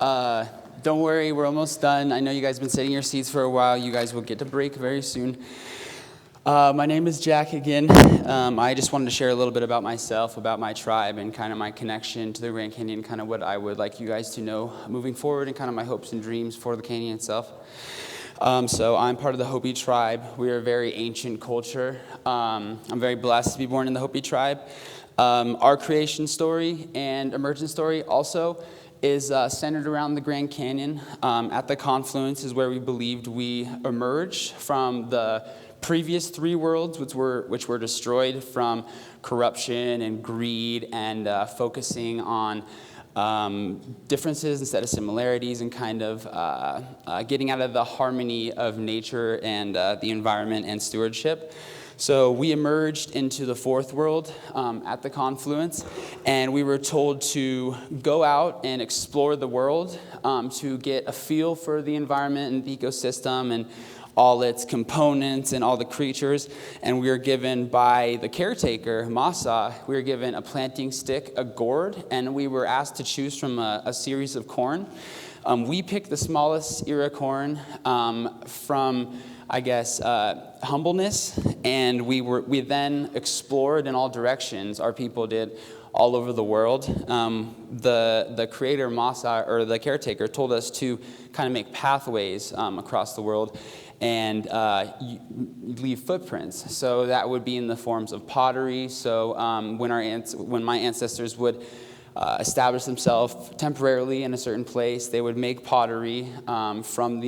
Don't worry, we're almost done. I know you guys have been sitting in your seats for a while. You guys will get to break very soon. My name is Jack again. I just wanted to share a little bit about myself, about my tribe, and kind of my connection to the Grand Canyon, kind of what I would like you guys to know moving forward, and kind of my hopes and dreams for the canyon itself. So I'm part of the Hopi tribe. We are a very ancient culture. I'm very blessed to be born in the Hopi tribe. Our creation story and emergence story also is centered around the Grand Canyon. At the confluence is where we believed we emerged from the previous three worlds, which were destroyed from corruption and greed and focusing on differences instead of similarities, and kind of getting out of the harmony of nature and the environment and stewardship. So we emerged into the fourth world at the confluence, and we were told to go out and explore the world to get a feel for the environment and the ecosystem and all its components and all the creatures. And we were given by the caretaker, Masa, we were given a planting stick, a gourd, and we were asked to choose from a series of corn. We picked the smallest ear of corn from, I guess, humbleness, and we then explored in all directions. Our people did all over the world. The creator, Masa, or the caretaker, told us to kind of make pathways across the world and leave footprints. So that would be in the forms of pottery. So when my ancestors would establish themselves temporarily in a certain place, they would make pottery from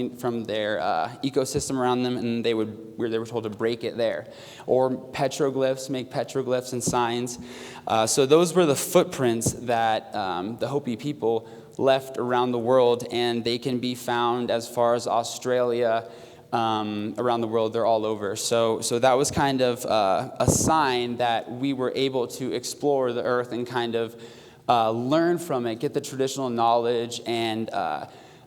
their ecosystem around them, and they were told to break it there. Or petroglyphs, make petroglyphs and signs. So those were the footprints that the Hopi people left around the world, and they can be found as far as Australia. Around the world, they're all over. So that was kind of a sign that we were able to explore the earth and kind of learn from it, get the traditional knowledge, and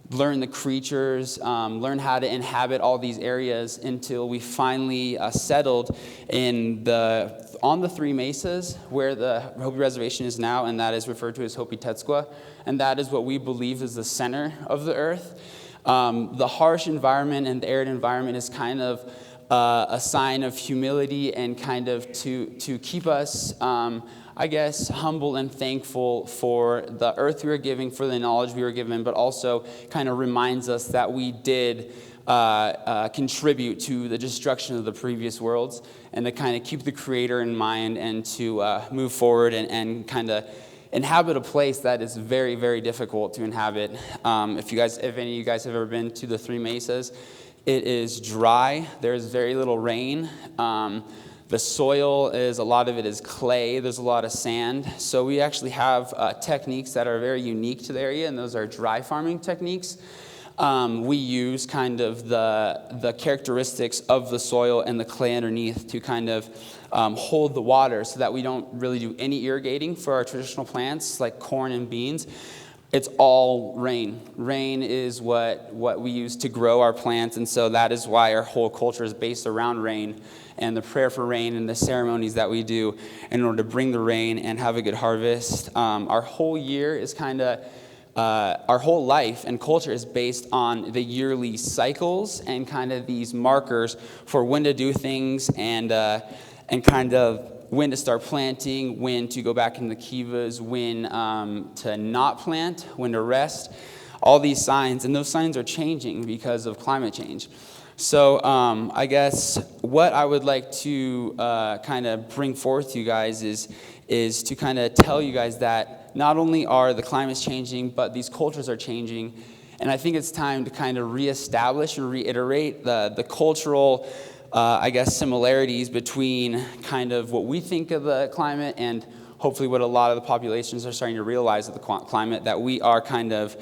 learn the creatures, learn how to inhabit all these areas until we finally settled on the three mesas where the Hopi Reservation is now, and that is referred to as Hopi Tetsqua, and that is what we believe is the center of the earth. The harsh environment and the arid environment is kind of a sign of humility and kind of to keep us, I guess, humble and thankful for the earth we were given, for the knowledge we were given, but also kind of reminds us that we did contribute to the destruction of the previous worlds, and to kind of keep the Creator in mind and to move forward and kind of inhabit a place that is very, very difficult to inhabit. If any of you guys have ever been to the Three Mesas, it is dry. There's very little rain. The soil a lot of it is clay. There's a lot of sand. So we actually have techniques that are very unique to the area, and those are dry farming techniques. We use kind of the characteristics of the soil and the clay underneath to kind of hold the water, so that we don't really do any irrigating for our traditional plants like corn and beans. It's all rain. Rain is what we use to grow our plants, and so that is why our whole culture is based around rain and the prayer for rain and the ceremonies that we do in order to bring the rain and have a good harvest. Our whole year is kind of our whole life and culture is based on the yearly cycles and kind of these markers for when to do things and kind of when to start planting, when to go back into the kivas, when to not plant, when to rest, all these signs. And those signs are changing because of climate change. So I guess what I would like to kind of bring forth to you guys is to kind of tell you guys that not only are the climates changing, but these cultures are changing. And I think it's time to kind of reestablish and reiterate the cultural I guess, similarities between kind of what we think of the climate and hopefully what a lot of the populations are starting to realize of the climate, that we are kind of,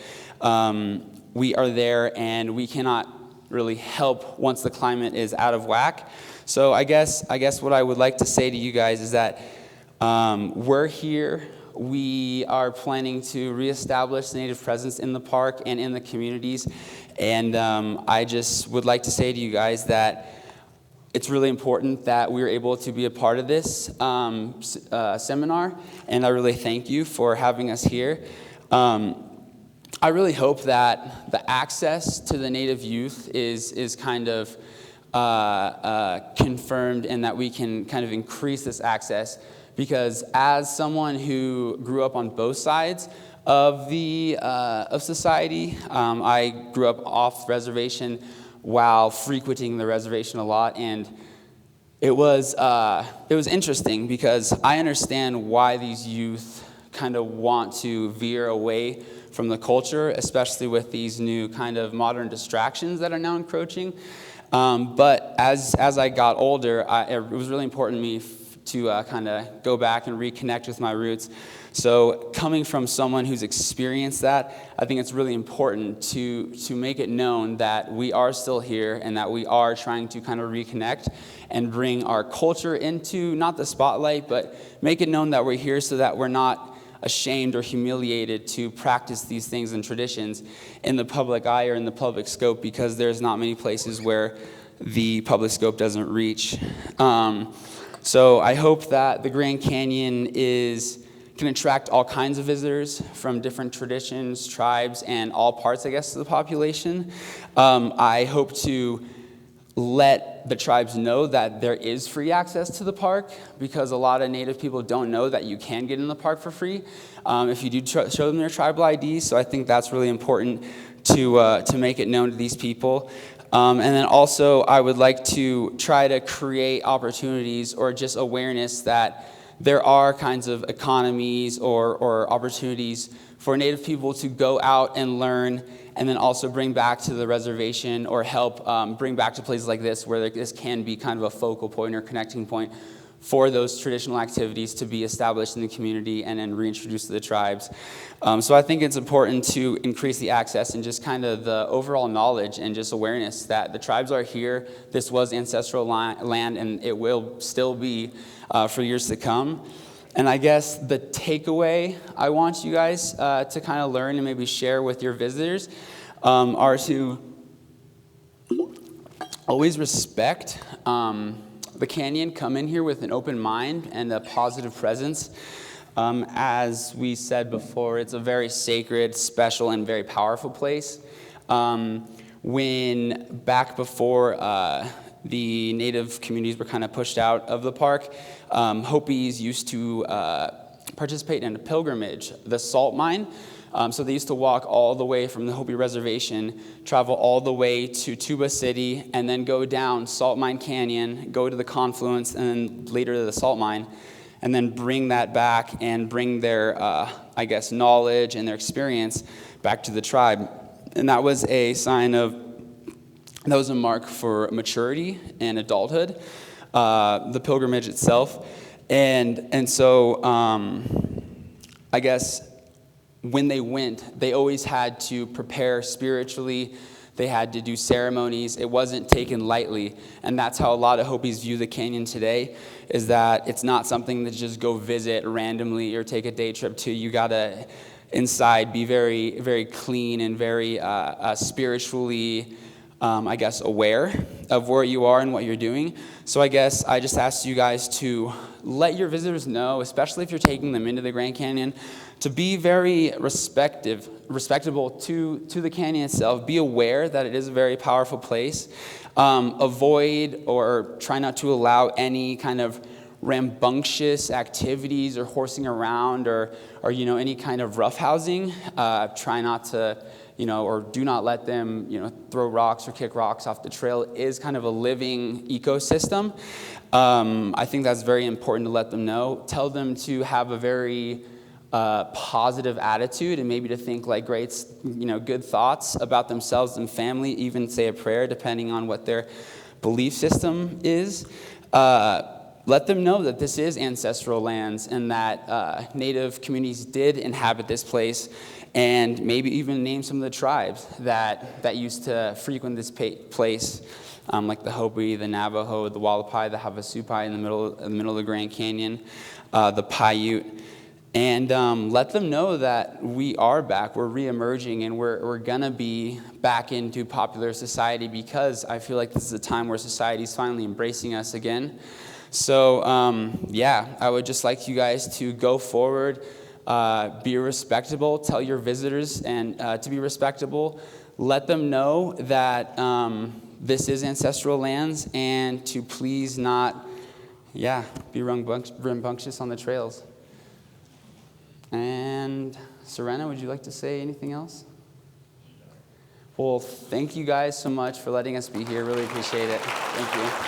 we are there and we cannot really help once the climate is out of whack. So I guess what I would like to say to you guys is that we're here. We are planning to reestablish the Native presence in the park and in the communities. And I just would like to say to you guys that it's really important that we were able to be a part of this seminar, and I really thank you for having us here. I really hope that the access to the Native youth is kind of confirmed, and that we can kind of increase this access, because as someone who grew up on both sides of society, I grew up off reservation while frequenting the reservation a lot, and it was interesting because I understand why these youth kind of want to veer away from the culture, especially with these new kind of modern distractions that are now encroaching. But as I got older, it was really important to me to kind of go back and reconnect with my roots. So coming from someone who's experienced that, I think it's really important to make it known that we are still here and that we are trying to kind of reconnect and bring our culture into, not the spotlight, but make it known that we're here so that we're not ashamed or humiliated to practice these things and traditions in the public eye or in the public scope, because there's not many places where the public scope doesn't reach. So I hope that the Grand Canyon can attract all kinds of visitors from different traditions, tribes, and all parts, I guess, of the population. I hope to let the tribes know that there is free access to the park, because a lot of Native people don't know that you can get in the park for free if you do show them their tribal ID. So I think that's really important to make it known to these people. And then also, I would like to try to create opportunities or just awareness that there are kinds of economies or opportunities for Native people to go out and learn, and then also bring back to the reservation or help bring back to places like this, where this can be kind of a focal point or connecting point for those traditional activities to be established in the community and then reintroduced to the tribes. So I think it's important to increase the access and just kind of the overall knowledge and just awareness that the tribes are here. This was ancestral land, and it will still be for years to come. And I guess the takeaway I want you guys to kind of learn and maybe share with your visitors are to always respect the canyon. Come in here with an open mind and a positive presence. As we said before, it's a very sacred, special, and very powerful place. When back before the Native communities were kind of pushed out of the park, Hopis used to participate in a pilgrimage, the salt mine. So they used to walk all the way from the Hopi Reservation, travel all the way to Tuba City, and then go down Salt Mine Canyon, go to the confluence, and then later to the salt mine, and then bring that back and bring their, knowledge and their experience back to the tribe. And that was a mark for maturity and adulthood, the pilgrimage itself. And so I guess when they went, they always had to prepare spiritually. They had to do ceremonies. It wasn't taken lightly. And that's how a lot of Hopis view the canyon today, is that it's not something that just go visit randomly or take a day trip to. You got to inside be very, very clean and very spiritually, aware of where you are and what you're doing. So I guess I just asked you guys to let your visitors know, especially if you're taking them into the Grand Canyon, to be very respectable to the canyon itself. Be aware that it is a very powerful place. Avoid or try not to allow any kind of rambunctious activities or horsing around or any kind of roughhousing. Try not to, or do not let them, throw rocks or kick rocks off the trail. It is kind of a living ecosystem. I think that's very important to let them know. Tell them to have a very positive attitude, and maybe to think like great, good thoughts about themselves and family, even say a prayer depending on what their belief system is. Let them know that this is ancestral lands and that Native communities did inhabit this place, and maybe even name some of the tribes that used to frequent this place, like the Hopi, the Navajo, the Wallapai, the Havasupai in the middle of the Grand Canyon, the Paiute. And let them know that we are back, we're reemerging, and we're going to be back into popular society, because I feel like this is a time where society is finally embracing us again. So, I would just like you guys to go forward, Be respectable. Tell your visitors and to be respectable. Let them know that this is ancestral lands, and to please not, be rambunctious on the trails. And Serena, would you like to say anything else? Well, thank you guys so much for letting us be here. Really appreciate it. Thank you.